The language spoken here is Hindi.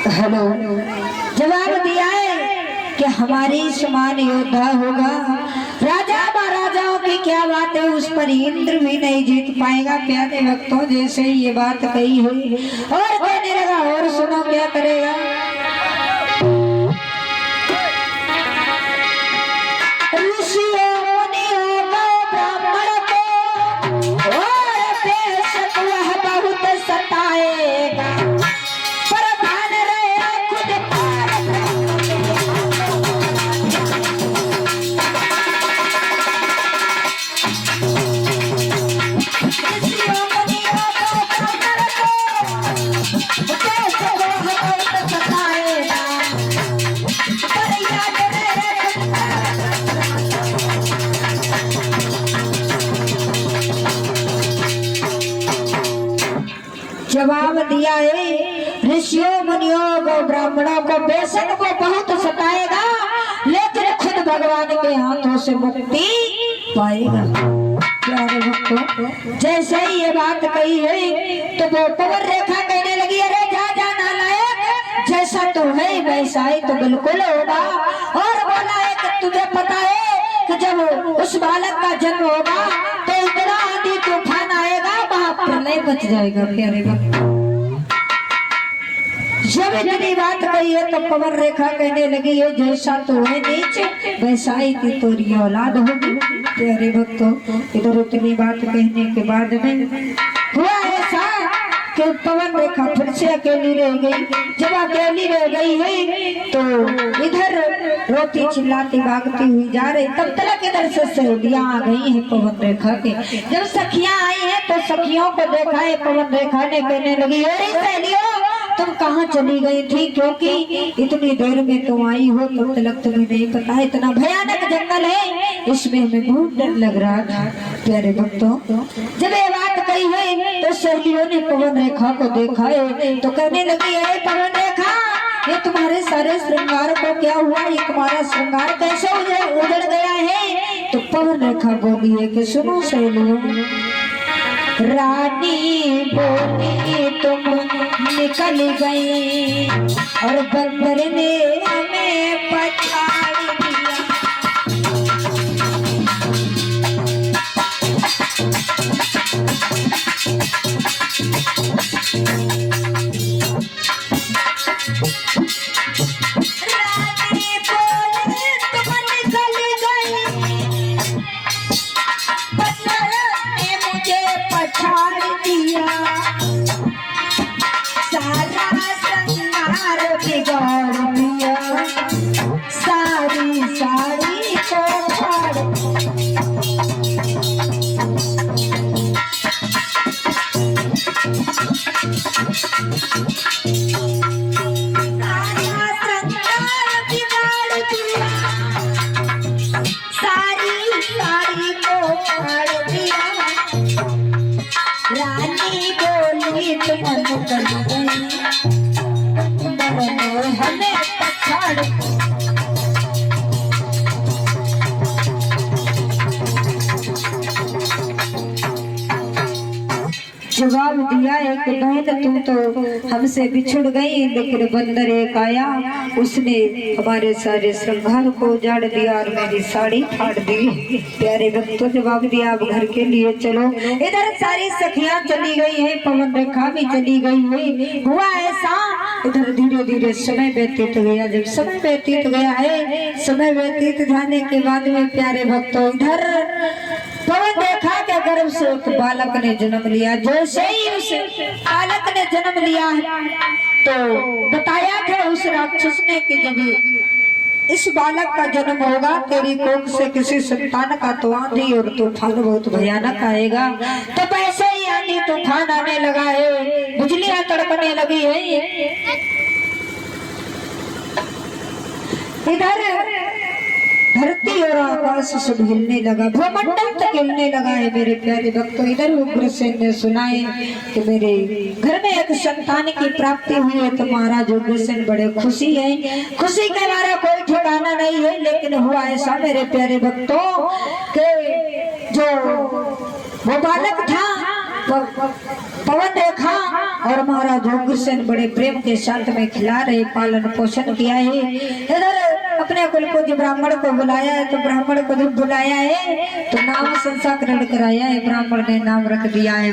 हेलो, जवाब दिया है कि हमारी समान योद्धा होगा। राजा महाराजाओं की क्या बात है, उस पर इंद्र भी नहीं जीत पाएगा। प्यारे भक्तों, जैसे ही ये बात कही हुई और कहने लगा, और सुनो क्या करेगा। जवाब दिया है, ऋषियों मुनियों को ब्राह्मणों को बेशक को बहुत सताएगा, लेकिन खुद भगवान के हाथों से मुक्ति पाएगा। प्यारे भक्तों, जैसे ही ये बात कही है तो वो पवन रेखा कहने लगी, अरे जा जा नालायक, जैसा तो है वैसा ही तो बिल्कुल होगा। और बोला है कि तुझे पता है कि जब उस बालक का जन्म होगा तो इतना आंधी तूफान आएगा, वहां प्रलय बच जाएगा। प्यारे भक्तों, जब इतनी बात कही है तो पवन रेखा कहने लगी है, जैसा तो है नीचे वैसा ही की तोरी औलाद होगी। प्यारे भक्तों, इधर इतनी बात कहने के बाद में हुआ ऐसा कि पवन रेखा फिर से अकेली रह गई। जब अकेली रह गई है तो इधर रोती चिल्लाती भागती हुई जा रही, तब तक इधर से सहेलियां आ गई हैं पवन रेखा के। जब सखियां आई हैं तो सखियों को देखा है पवन रेखा ने, कहने लगी, अरे सहेलियों तुम कहाँ चली गई थी, क्योंकि इतनी देर में तुम आई हो, तब तक तुम्हें नहीं पता है इतना भयानक जंगल है, इसमें हमें बहुत डर लग रहा था। प्यारे भक्तों, जब ये बात कही है तो सहेलियों ने पवन रेखा को देखा है तो कहने लगी, अरे पवन रेखा, ये तुम्हारे सारे श्रृंगार को क्या हुआ, ये तुम्हारा श्रृंगार कैसे उजड़ गया है। तो पवन रेखा बोली है कि सुनो सहेलियों, रानी बोली तुम निकल गई और बंदर ने हमें पछाड़ दिया। रानी बोली तुम निकल गई, बंदर ने मुझे पछाड़ दिया, सारा श्रृंगार बिगाड़ दिया, सारी साड़ी को फाड़ रानी बोली तुम निकल गई, हमें पछाड़। जवाब दिया है कि बहन तुम तो हमसे बिछुड़ गई, लेकिन बंदर एक आया, उसने हमारे सारे श्रृंगार को उजाड़ दिया और मेरी साड़ी फाड़ दी। प्यारे भक्तों, जवाब दिया अब घर के लिए चलो। इधर सारी सखियां चली गई है, पवन रेखा भी चली गई है। हुआ ऐसा, इधर धीरे धीरे समय व्यतीत गया। जब समय व्यतीत गया है, समय व्यतीत जाने के बाद में प्यारे भक्तों, इधर पवन रेखा के गर्भ से एक बालक ने जन्म लिया। जैसे ही उस बालक ने जन्म लिया तो बताया था उस राक्षस ने कि जब इस बालक का जन्म होगा, तेरी कोख से किसी संतान का तो आंधी और तूफान बहुत भयानक आएगा। तो वैसे ही आंधी तूफान आने लगा है, बिजलियां तड़कने लगी है। इधर धरती और आकाश सब हिलने लगा, भूमंडल तक हिलने लगा है। मेरे प्यारे भक्तों, इधर उग्रसेन ने सुना है कि मेरे घर में एक संतान की प्राप्ति हुई है। तो महाराज उग्रसेन बड़े खुशी है, खुशी के हमारा कोई ठिकाना नहीं है। लेकिन हुआ ऐसा मेरे प्यारे भक्तों कि जो वो बालक था पवन रेखा और महाराज उग्रसेन बड़े प्रेम के साथ में खिला रहे, पालन पोषण किया है। इधर अपने कुल को जो ब्राह्मण को बुलाया है, तो ब्राह्मण को जब बुलाया है तो नाम संस्कार कराया है, ब्राह्मण ने नाम रख दिया है